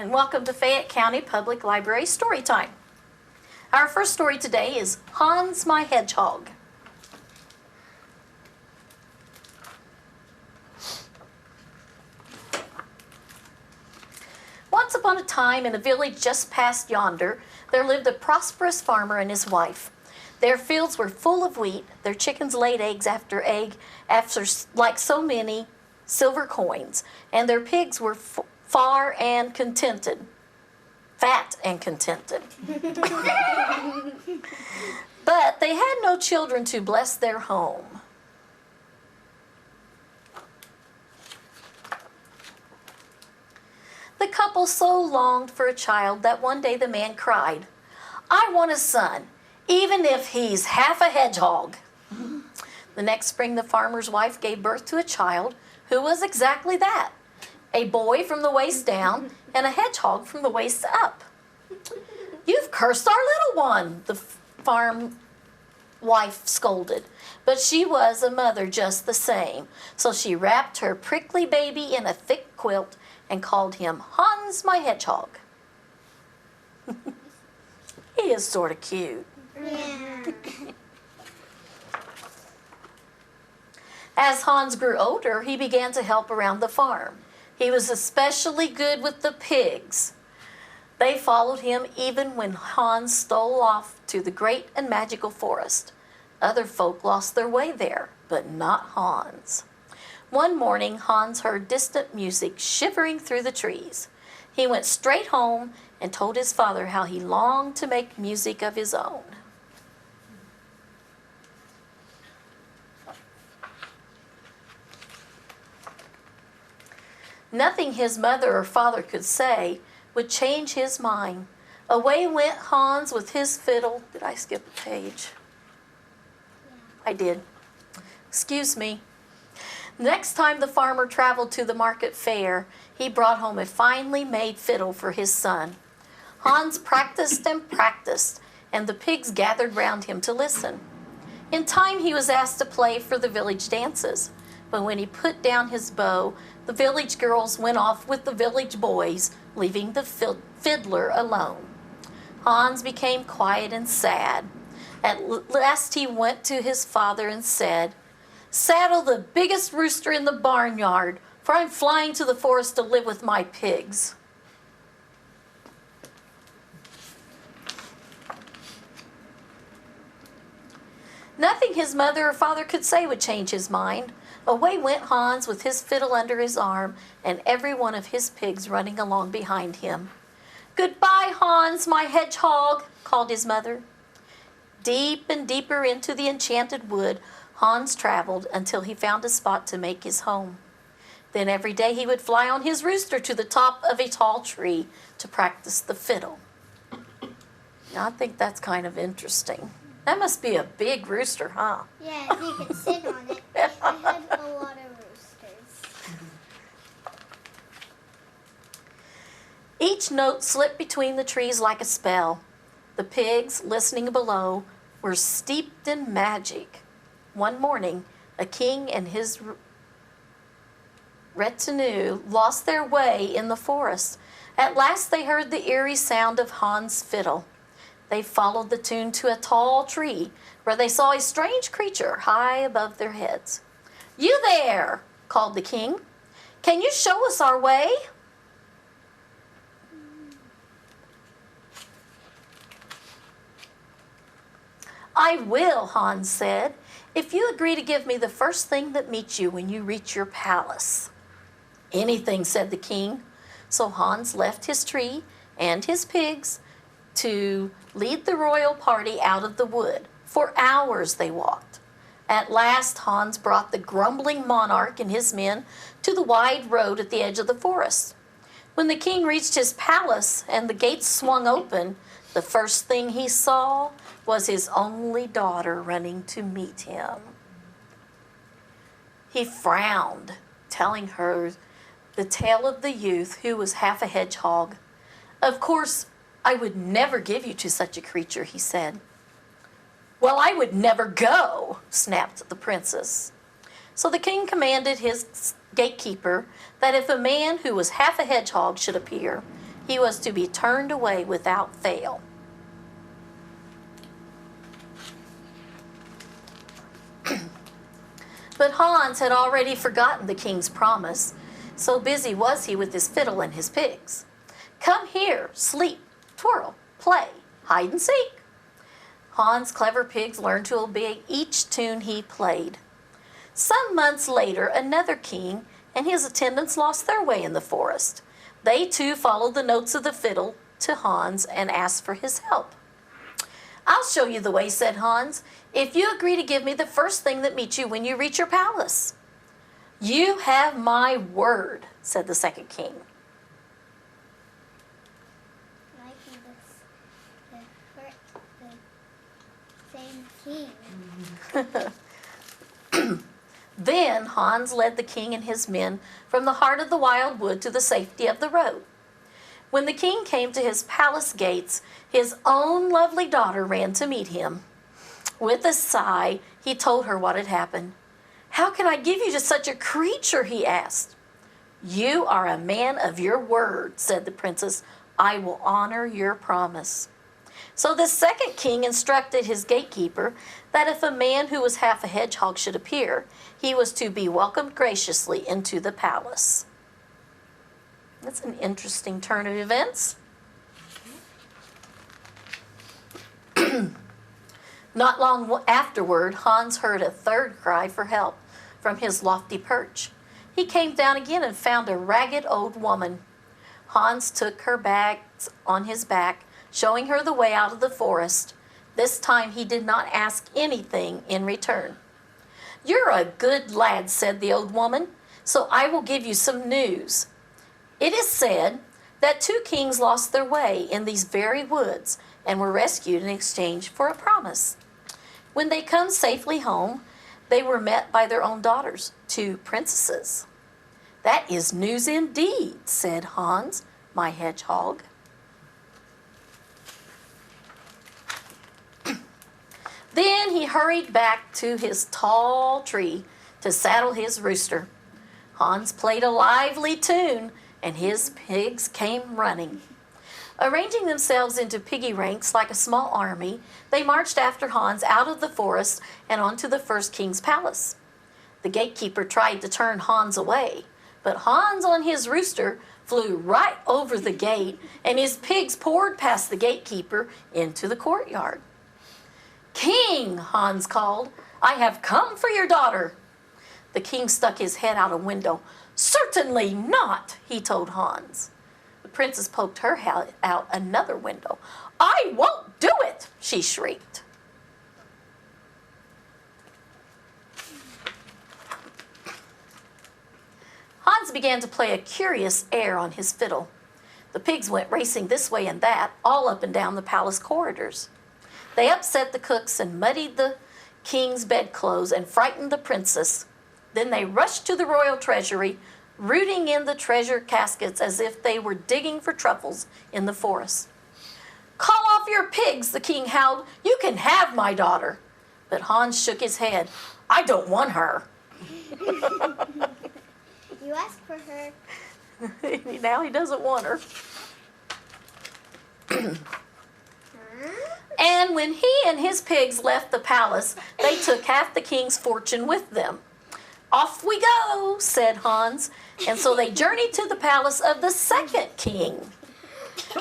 and welcome to Fayette County Public Library Storytime. Our first story today is Hans my Hedgehog. Once upon a time, in a village just past yonder, there lived a prosperous farmer and his wife. Their fields were full of wheat, their chickens laid after like so many silver coins, and their pigs were fat and contented. But they had no children to bless their home. The couple so longed for a child that one day the man cried, "I want a son, even if he's half a hedgehog." The next spring, the farmer's wife gave birth to a child who was exactly that, a boy from the waist down and a hedgehog from the waist up. "You've cursed our little one," the farm wife scolded, but she was a mother just the same, so she wrapped her prickly baby in a thick quilt and called him Hans my Hedgehog. He is sort of cute. Yeah. As Hans grew older, he began to help around the farm. He was especially good with the pigs. They followed him even when Hans stole off to the great and magical forest. Other folk lost their way there, but not Hans. One morning, Hans heard distant music shivering through the trees. He went straight home and told his father how he longed to make music of his own. Nothing his mother or father could say would change his mind. Away went Hans with his fiddle. Did I skip a page? I did. Excuse me. Next time the farmer traveled to the market fair, he brought home a finely made fiddle for his son. Hans practiced and practiced, and the pigs gathered round him to listen. In time, he was asked to play for the village dances, but when he put down his bow, the village girls went off with the village boys, leaving the fiddler alone. Hans became quiet and sad. At last he went to his father and said, "Saddle the biggest rooster in the barnyard, for I'm flying to the forest to live with my pigs." Nothing his mother or father could say would change his mind. Away went Hans with his fiddle under his arm and every one of his pigs running along behind him. "Goodbye, Hans, my hedgehog," called his mother. Deep and deeper into the enchanted wood, Hans traveled until he found a spot to make his home. Then every day he would fly on his rooster to the top of a tall tree to practice the fiddle. Now, I think that's kind of interesting. That must be a big rooster, huh? Yeah, if you could sit on it. I had a lot of roosters. Each note slipped between the trees like a spell. The pigs, listening below, were steeped in magic. One morning, a king and his retinue lost their way in the forest. At last they heard the eerie sound of Hans' fiddle. They followed the tune to a tall tree, where they saw a strange creature high above their heads. "You there!" called the king. "Can you show us our way?" "I will," Hans said, "if you agree to give me the first thing that meets you when you reach your palace." "Anything," said the king. So Hans left his tree and his pigs to lead the royal party out of the wood. For hours they walked. At last Hans brought the grumbling monarch and his men to the wide road at the edge of the forest. When the king reached his palace and the gates swung open, the first thing he saw was his only daughter running to meet him. He frowned, telling her the tale of the youth who was half a hedgehog. "Of course, I would never give you to such a creature," he said. "Well, I would never go," snapped the princess. So the king commanded his gatekeeper that if a man who was half a hedgehog should appear, He was to be turned away without fail. But Hans had already forgotten the king's promise, so busy was he with his fiddle and his pigs. Come here, sleep, twirl, play, hide and seek. Hans' clever pigs learned to obey each tune he played. Some months later, another king and his attendants lost their way in the forest. They too followed the notes of the fiddle to Hans and asked for his help. I'll show you the way, said Hans, if you agree to give me the first thing that meets you when you reach your palace. You have my word, said the second king. Might be the same king. Then Hans led the king and his men from the heart of the wild wood to the safety of the road. When the king came to his palace gates, his own lovely daughter ran to meet him. With a sigh, he told her what had happened. How can I give you to such a creature? He asked. You are a man of your word, said the princess. I will honor your promise. So the second king instructed his gatekeeper that if a man who was half a hedgehog should appear, he was to be welcomed graciously into the palace. That's an interesting turn of events. Not long afterward, Hans heard a third cry for help from his lofty perch. He came down again and found a ragged old woman. Hans took her bags on his back, showing her the way out of the forest. This time he did not ask anything in return. You're a good lad, said the old woman, so I will give you some news. It is said that 2 kings lost their way in these very woods and were rescued in exchange for a promise. When they come safely home, they were met by their own daughters, 2 princesses. That is news indeed, said Hans, my hedgehog. Then he hurried back to his tall tree to saddle his rooster. Hans played a lively tune, and his pigs came running. Arranging themselves into piggy ranks like a small army, they marched after Hans out of the forest and onto the first king's palace. The gatekeeper tried to turn Hans away, but Hans on his rooster flew right over the gate, and his pigs poured past the gatekeeper into the courtyard. King, Hans called, I have come for your daughter. The king stuck his head out a window. Certainly not, he told Hans. The princess poked her head out another window. I won't do it, she shrieked. Hans began to play a curious air on his fiddle. The pigs went racing this way and that, all up and down the palace corridors. They upset the cooks and muddied the king's bedclothes and frightened the princess. Then they rushed to the royal treasury, rooting in the treasure caskets as if they were digging for truffles in the forest. Call off your pigs, the king howled. You can have my daughter. But Hans shook his head. I don't want her. You asked for her. Now he doesn't want her. And when he and his pigs left the palace, they took half the king's fortune with them. Off we go, said Hans, and so they journeyed to the palace of the second king.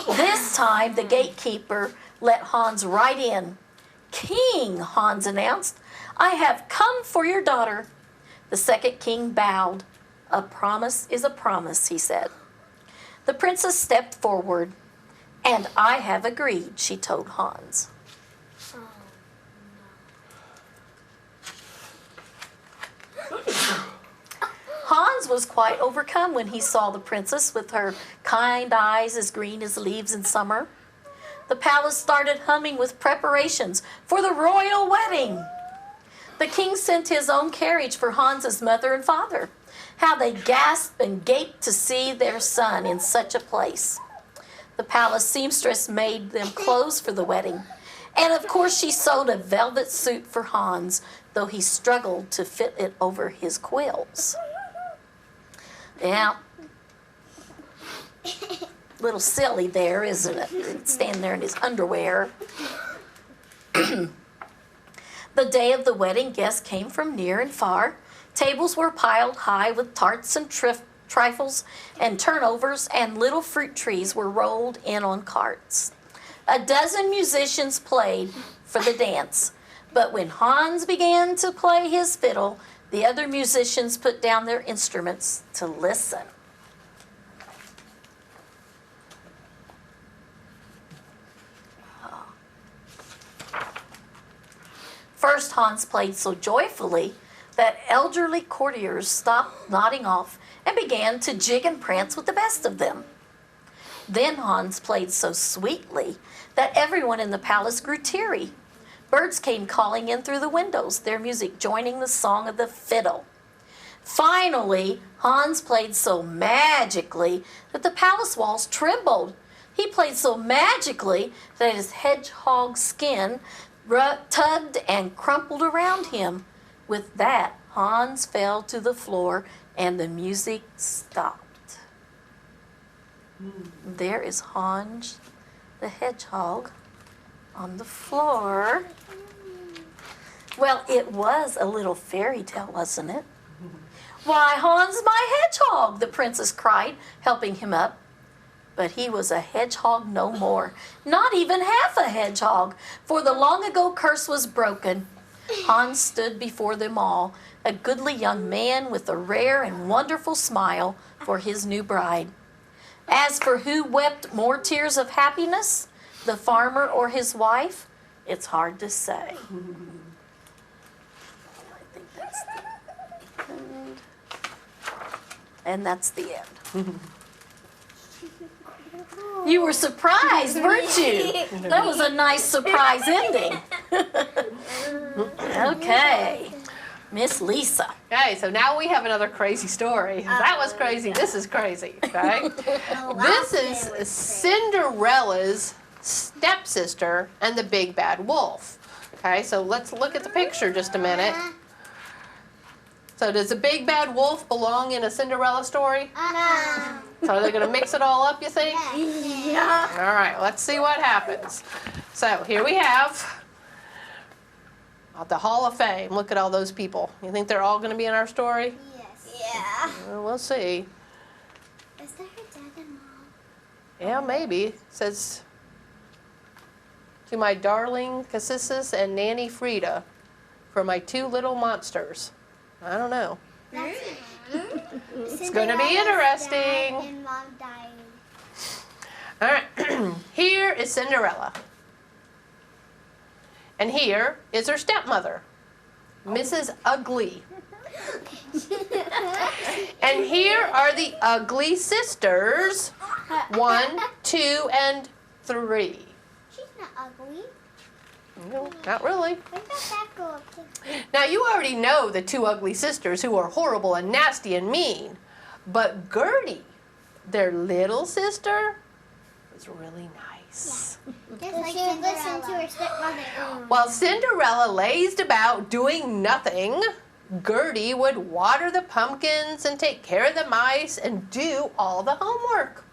This time the gatekeeper let Hans right in. King, Hans announced, I have come for your daughter. The second king bowed. A promise is a promise, he said. The princess stepped forward. And I have agreed, she told Hans. Hans was quite overcome when he saw the princess with her kind eyes as green as leaves in summer. The palace started humming with preparations for the royal wedding. The king sent his own carriage for Hans's mother and father. How they gasped and gaped to see their son in such a place. The palace seamstress made them clothes for the wedding. And of course she sewed a velvet suit for Hans, though he struggled to fit it over his quills. Yeah. little silly there, isn't it? Standing there in his underwear. The day of the wedding, guests came from near and far. Tables were piled high with tarts and trifles and turnovers, and little fruit trees were rolled in on carts. A dozen musicians played for the dance, but when Hans began to play his fiddle, the other musicians put down their instruments to listen. First, Hans played so joyfully that elderly courtiers stopped nodding off and began to jig and prance with the best of them. Then Hans played so sweetly that everyone in the palace grew teary. Birds came calling in through the windows, their music joining the song of the fiddle. Finally, Hans played so magically that the palace walls trembled. He played so magically that his hedgehog skin tugged and crumpled around him. With that, Hans fell to the floor and the music stopped. There is Hans the hedgehog on the floor. Well, it was a little fairy tale, wasn't it? Why, Hans, my hedgehog, the princess cried, helping him up. But he was a hedgehog no more, not even half a hedgehog, for the long ago curse was broken. Hans stood before them all, a goodly young man with a rare and wonderful smile for his new bride. As for who wept more tears of happiness, the farmer or his wife, it's hard to say. I think that's the end. And that's the end. You were surprised, weren't you? That was a nice surprise ending. Okay, Miss Lisa. Okay, so now we have another crazy story. That was crazy. This is crazy, okay? This is Cinderella's stepsister and the big bad wolf. Okay, so let's look at the picture just a minute. So does the big bad wolf belong in a Cinderella story? No. So are they going to mix it all up, you think? Yeah. All right, let's see what happens. So here we have the Hall of Fame. Look at all those people. You think they're all going to be in our story? Yes. Yeah. Well, we'll see. Is that her dad and mom? Yeah, maybe. It says, to my darling Cassis and Nanny Frida, for my two little monsters. I don't know. It's gonna be interesting. Dad and mom died. All right, here is Cinderella. And here is her stepmother, Mrs. Ugly. And here are the ugly sisters, 1, 2, and 3. She's not ugly. No, not really. Where does that go up to? Now, you already know the two ugly sisters who are horrible and nasty and mean. But Gertie, their little sister, was really nice. Just like she would listen to her stepmother. While Cinderella lazed about doing nothing, Gertie would water the pumpkins and take care of the mice and do all the homework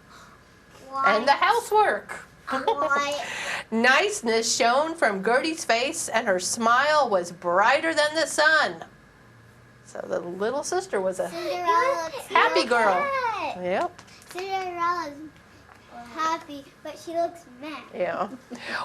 and the housework. Why? Niceness shone from Gertie's face, and her smile was brighter than the sun. So the little sister was a happy girl. Yep. Cinderella's happy, but she looks mad. Yeah.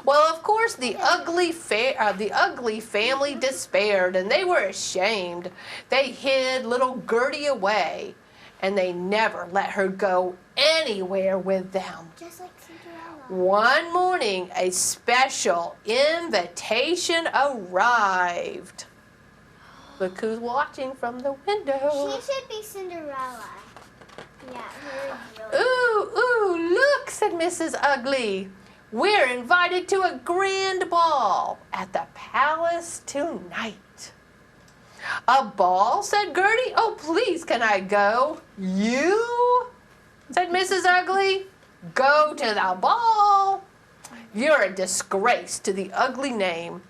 Well, of course, the ugly family despaired, and they were ashamed. They hid little Gertie away, and they never let her go anywhere with them. Just like Cinderella. One morning, a special invitation arrived. Look who's watching from the window. She should be Cinderella. Yeah, her is really. Ooh, look, said Mrs. Ugly. We're invited to a grand ball at the palace tonight. A ball, said Gertie. Oh, please, can I go? You? Said Mrs. Ugly. Go to the ball. You're a disgrace to the ugly name.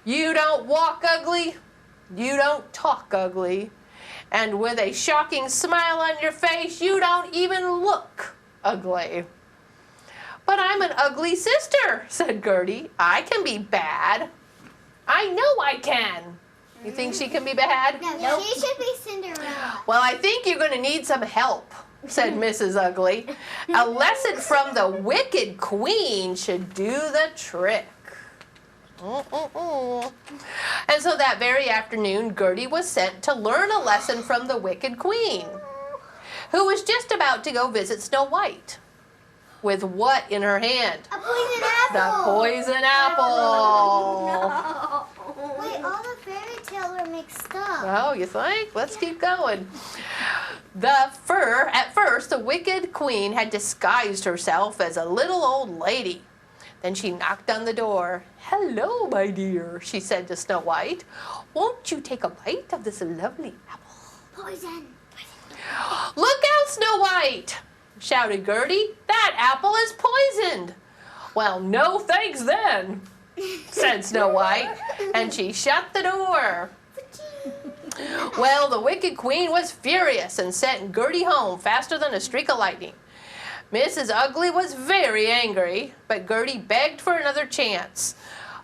You don't walk ugly. You don't talk ugly. And with a shocking smile on your face, you don't even look ugly. "But I'm an ugly sister," said Gertie. "I can be bad." "I know I can." You think she can be bad? No, she should be Cinderella. "Well, I think you're going to need some help," said Mrs. Ugly. "A lesson from the Wicked Queen should do the trick." And so that very afternoon, Gertie was sent to learn a lesson from the Wicked Queen, who was just about to go visit Snow White. With what in her hand? A poison apple. The poison apple. Wait, all the fairy tales are mixed up. Oh, you think? Let's keep going. At first, the Wicked Queen had disguised herself as a little old lady. Then she knocked on the door. "Hello, my dear," she said to Snow White. "Won't you take a bite of this lovely apple?" Poison. "Look out, Snow White!" shouted Gertie. "That apple is poisoned." "Well, no thanks then," said Snow White, and she shut the door. Well, the Wicked Queen was furious and sent Gertie home faster than a streak of lightning. Mrs. Ugly was very angry, but Gertie begged for another chance.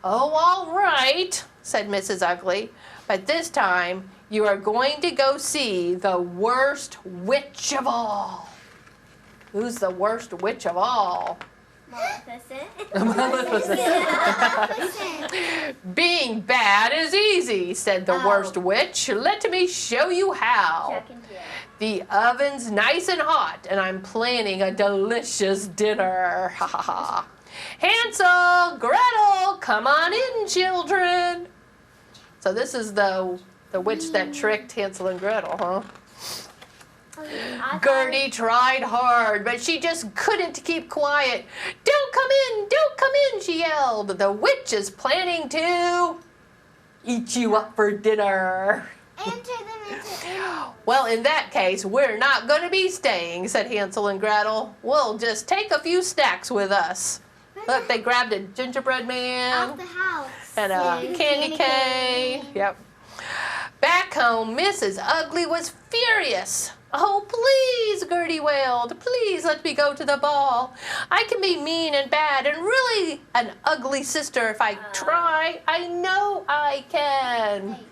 "Oh, all right," said Mrs. Ugly, "but this time you are going to go see the worst witch of all." Who's the worst witch of all? "Being bad is easy," said the worst witch. "Let me show you how. The oven's nice and hot, and I'm planning a delicious dinner. Ha ha ha. Hansel, Gretel, come on in, children." So this is the witch that tricked Hansel and Gretel, huh? Gertie tried hard, but she just couldn't keep quiet. "Don't come in, don't come in," she yelled. "The witch is planning to eat you up for dinner." Enter them into "Well, in that case, we're not going to be staying," said Hansel and Gretel. "We'll just take a few snacks with us." Look, they grabbed a gingerbread man off the house. and a candy cane. Yep. Back home, Mrs. Ugly was furious. "Oh, please," Gertie wailed, "please let me go to the ball. I can be mean and bad and really an ugly sister if I try. I know I can."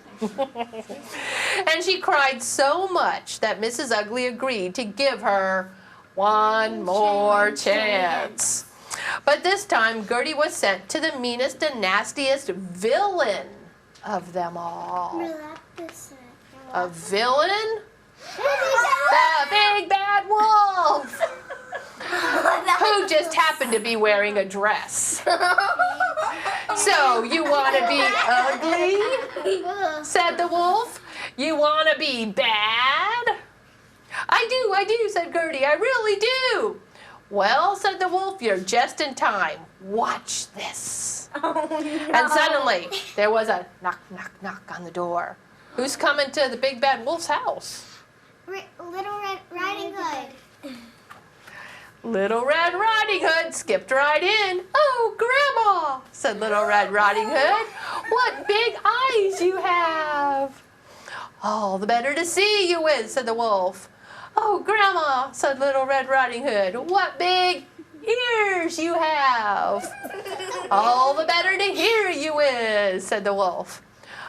And she cried so much that Mrs. Ugly agreed to give her one more chance. But this time, Gertie was sent to the meanest and nastiest villain of them all. A villain? The Big Bad Wolf! Who just happened to be wearing a dress. "So, you want to be ugly?" said the wolf. "You want to be bad?" I do, said Gertie. "I really do." "Well," said the wolf, "you're just in time. Watch this." And suddenly, there was a knock, knock, knock on the door. Who's coming to the Big Bad Wolf's house? Little Red Riding Hood. Little Red Riding Hood skipped right in. "Oh, Grandma," said Little Red Riding Hood, "what big eyes you have." "All the better to see you with," said the wolf. "Oh, Grandma," said Little Red Riding Hood, "what big ears you have." "All the better to hear you with," said the wolf.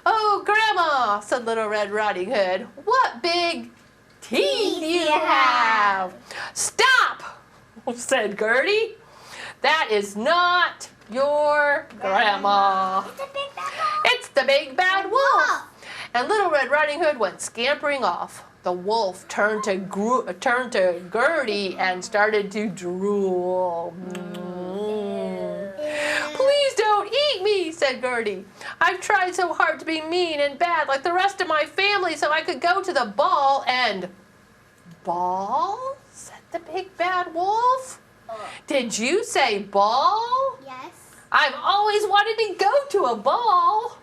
"Oh, Grandma," said Little Red Riding Hood, "what big teeth you have." "Stop," said Gertie. "That is not your grandma. It's the Big Bad Wolf." And Little Red Riding Hood went scampering off. The wolf turned to Gertie and started to drool. "Please don't eat me," said Gertie. "I've tried so hard to be mean and bad like the rest of my family so I could go to the ball and..." "Ball?" said the Big Bad Wolf. "Did you say ball?" Yes. "I've always wanted to go to a ball."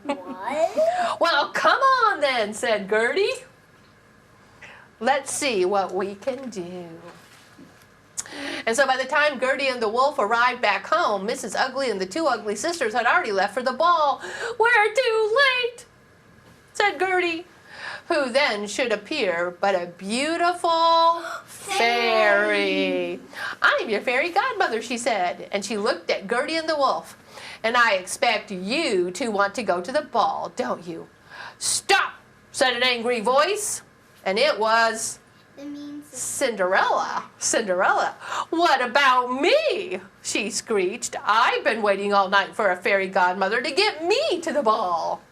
What? "Well, come on then," said Gertie. "Let's see what we can do." And so by the time Gertie and the wolf arrived back home, Mrs. Ugly and the two ugly sisters had already left for the ball. "We're too late," said Gertie, who then should appear but a beautiful fairy. I'm your fairy godmother, she said, and she looked at Gertie and the wolf. And I expect you to want to go to the ball, don't you? Stop, said an angry voice, and it was Cinderella. Cinderella, what about me? She screeched. I've been waiting all night for a fairy godmother to get me to the ball.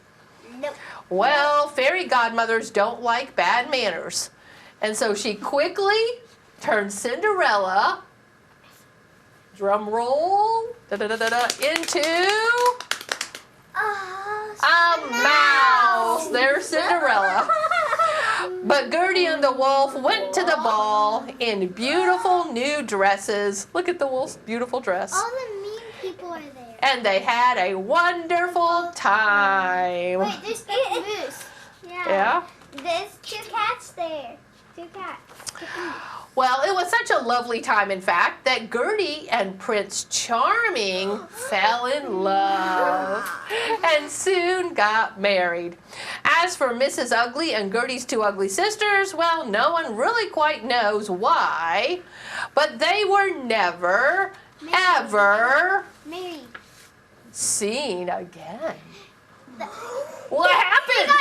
Nope. Well, fairy godmothers don't like bad manners. And so she quickly turned Cinderella, drum roll, into a mouse. There's Cinderella. But Gertie and the wolf went to the ball in beautiful new dresses. Look at the wolf's beautiful dress. All the mean people are there. And they had a wonderful time. Wait, there's a moose. Yeah? There's 2 cats there. 2 cats. Well, it was such a lovely time, in fact, that Gertie and Prince Charming fell in love and soon got married. As for Mrs. Ugly and Gertie's 2 ugly sisters, well, no one really quite knows why, but they were never, ever Mary. seen again. What happened?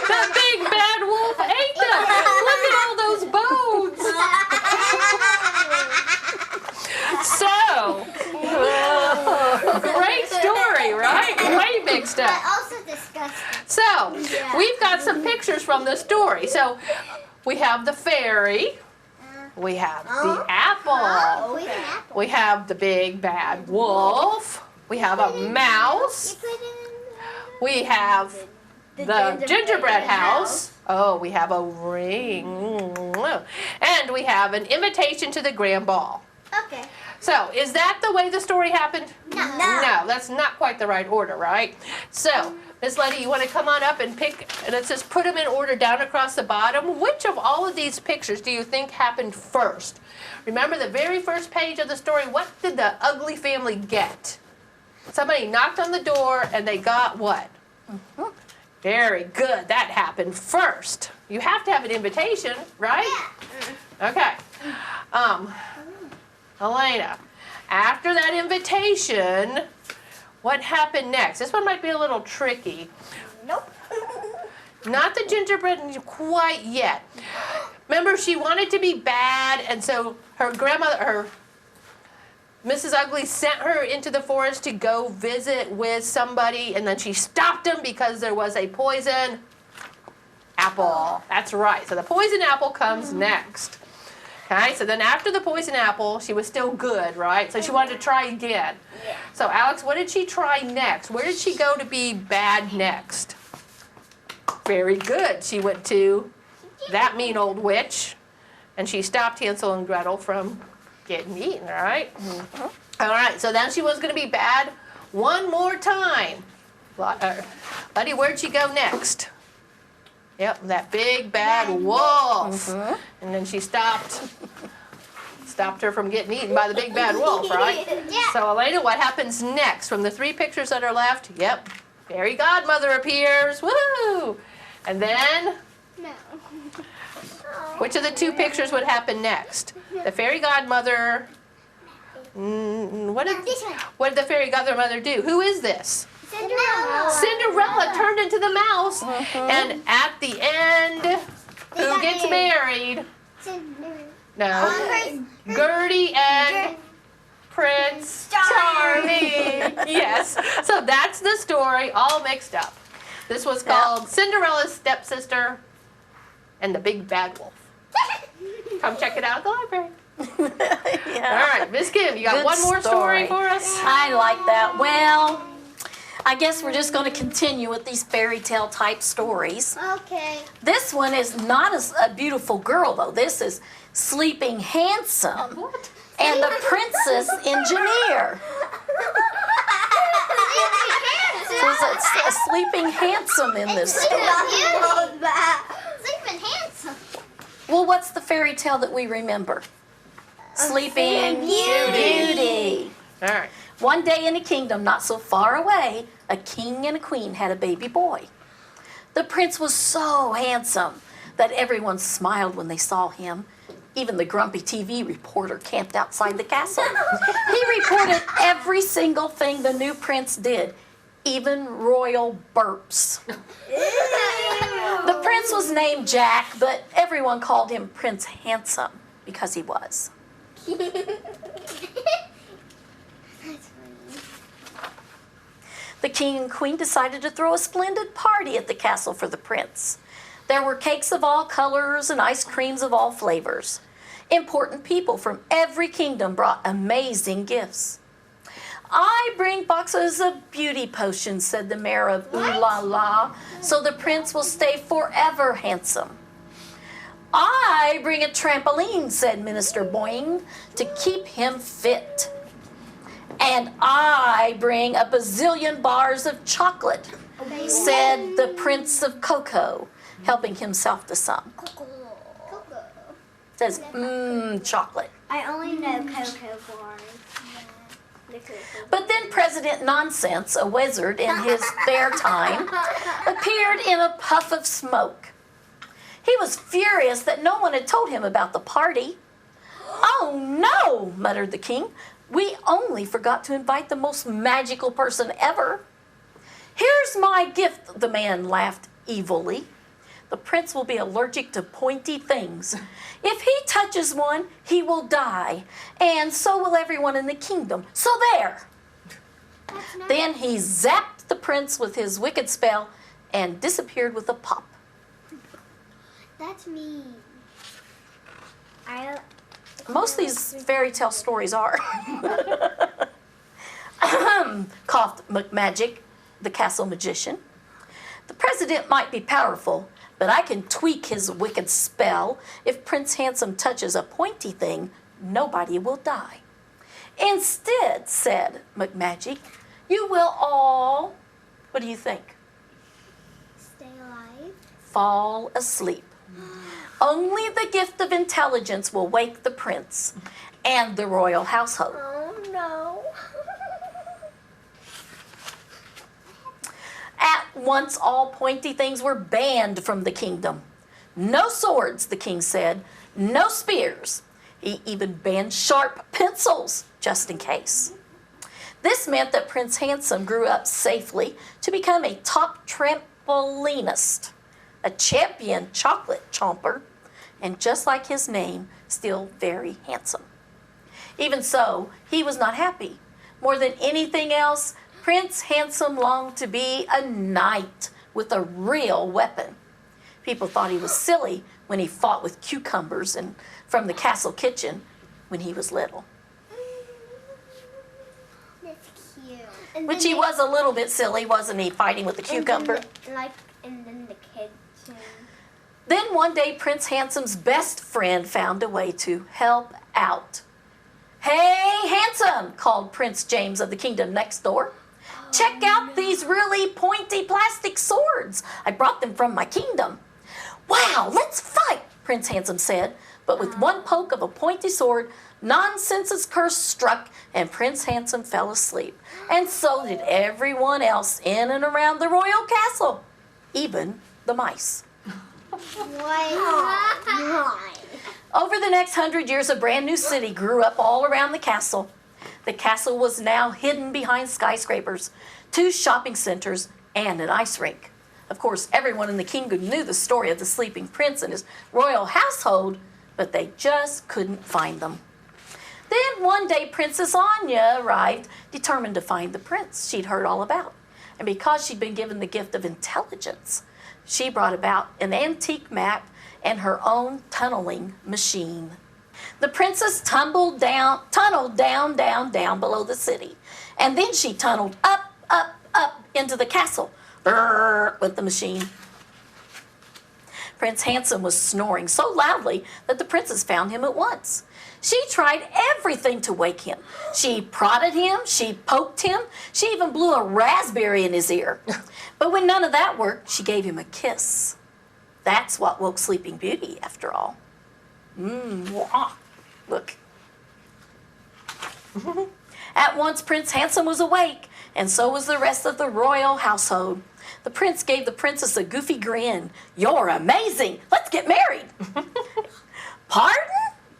The big bad wolf ate them. Look at all those bones. So, great story, right? Way mixed But up. also disgusting. So, we've got some pictures from the story. So, we have the fairy. We have the apple. We can apple. We have the big bad wolf. We have a mouse. You put it in We have the gingerbread house. Oh, we have a ring. And we have an invitation to the grand ball. Okay. So, is that the way the story happened? No. No, that's not quite the right order, right? So, Miss Letty, you want to come on up and pick, and it says put them in order down across the bottom. Which of all of these pictures do you think happened first? Remember the very first page of the story, what did the ugly family get? Somebody knocked on the door and they got what? Very good. That happened first. You have to have an invitation, right? Okay. Elena, after that invitation, what happened next? This one might be a little tricky. Nope. Not the gingerbread quite yet. Remember, she wanted to be bad, and so her grandmother, Mrs. Ugly sent her into the forest to go visit with somebody, and then she stopped them because there was a poison apple. That's right. So the poison apple comes next. Okay, so then after the poison apple, she was still good, right? So she wanted to try again. So Alex, what did she try next? Where did she go to be bad next? Very good. She went to that mean old witch, and she stopped Hansel and Gretel from getting eaten, all right? All right, so then she was going to be bad one more time. Buddy, where'd she go next? Yep, that big bad wolf. And then she stopped her from getting eaten by the big bad wolf, right? Yeah. So Elena, what happens next? From the 3 pictures that are left, yep, fairy godmother appears, woo! And then, No. which of the 2 pictures would happen next? The fairy godmother, what did the fairy godmother do? Who is this? Cinderella. Cinderella turned into the mouse, and at the end, who got gets married? Cinderella. No, Gertie and Prince Charming. Yes, so that's the story, all mixed up. This was called Cinderella's Stepsister and the Big Bad Wolf. Come check it out at the library. Yeah. All right, Miss Kim, you got Good one more story for us? I like that. Well, I guess we're just going to continue with these fairy tale type stories. Okay. This one is not a beautiful girl, though. This is Sleeping Handsome and the Princess Engineer. There's a Sleeping Handsome in this story. Sleeping Handsome. Well, what's the fairy tale that we remember? Sleeping Beauty. All right. One day in a kingdom not so far away, a king and a queen had a baby boy. The prince was so handsome that everyone smiled when they saw him. Even the grumpy TV reporter camped outside the castle. He reported every single thing the new prince did, even royal burps. The prince was named Jack, but everyone called him Prince Handsome because he was. The king and queen decided to throw a splendid party at the castle for the prince. There were cakes of all colors and ice creams of all flavors. Important people from every kingdom brought amazing gifts. I bring boxes of beauty potions, said the mayor of Ooh La La, so the prince will stay forever handsome. I bring a trampoline, said Minister Boing, to keep him fit. And I bring a bazillion bars of chocolate, said the Prince of Cocoa, helping himself to some. Says, chocolate. I only know cocoa bars. But then President Nonsense, a wizard in his spare time, appeared in a puff of smoke. He was furious that no one had told him about the party. Oh no, muttered the king. We only forgot to invite the most magical person ever. Here's my gift, the man laughed evilly. The prince will be allergic to pointy things. If he touches one, he will die, and so will everyone in the kingdom. So there. Then he zapped the prince with his wicked spell and disappeared with a pop. That's mean. Most of these fairy tale stories are. Coughed McMagic, the castle magician. The president might be powerful, but I can tweak his wicked spell. If Prince Handsome touches a pointy thing, nobody will die. Instead, said McMagic, you will all, what do you think? Stay alive. Fall asleep. Only the gift of intelligence will wake the prince and the royal household. Oh no. At once, all pointy things were banned from the kingdom. No swords, the king said, no spears. He even banned sharp pencils, just in case. This meant that Prince Handsome grew up safely to become a top trampolinist, a champion chocolate chomper, and just like his name, still very handsome. Even so, he was not happy. More than anything else, Prince Handsome longed to be a knight with a real weapon. People thought he was silly when he fought with cucumbers and from the castle kitchen when he was little. That's cute. And Which he was a little bit silly, wasn't he, fighting with the cucumber? And then the kitchen. Then one day, Prince Handsome's best friend found a way to help out. Hey, Handsome, called Prince James of the kingdom next door. Check out these really pointy plastic swords. I brought them from my kingdom. Wow, let's fight, Prince Handsome said. But with one poke of a pointy sword, Nonsense's curse struck and Prince Handsome fell asleep. And so did everyone else in and around the royal castle, even the mice. Why? Over the next 100 years, a brand new city grew up all around the castle. The castle was now hidden behind skyscrapers, 2 shopping centers, and an ice rink. Of course, everyone in the kingdom knew the story of the sleeping prince and his royal household, but they just couldn't find them. Then one day, Princess Anya arrived, determined to find the prince she'd heard all about. And because she'd been given the gift of intelligence, she brought about an antique map and her own tunneling machine. The princess tunneled down below the city. And then she tunneled up into the castle. Brrr, went the machine. Prince Handsome was snoring so loudly that the princess found him at once. She tried everything to wake him. She prodded him, she poked him, she even blew a raspberry in his ear. But when none of that worked, she gave him a kiss. That's what woke Sleeping Beauty, after all. Look. At once, Prince Handsome was awake, and so was the rest of the royal household. The prince gave the princess a goofy grin. "You're amazing. Let's get married." "Pardon?"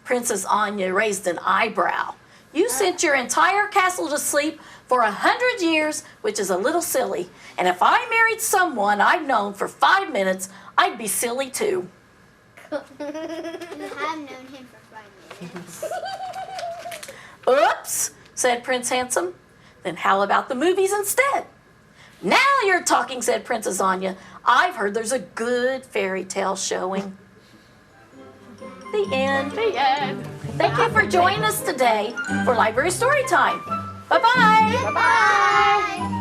Princess Anya raised an eyebrow. "You sent your entire castle to sleep for 100 years, which is a little silly. And if I married someone I'd known for 5 minutes, I'd be silly too." You have known him for 5 minutes. "Oops," said Prince Handsome. "Then how about the movies instead?" "Now you're talking," said Princess Anya. "I've heard there's a good fairy tale showing." The end. The end. Thank you for joining us today for Library Storytime. Bye-bye. Bye-bye. Bye.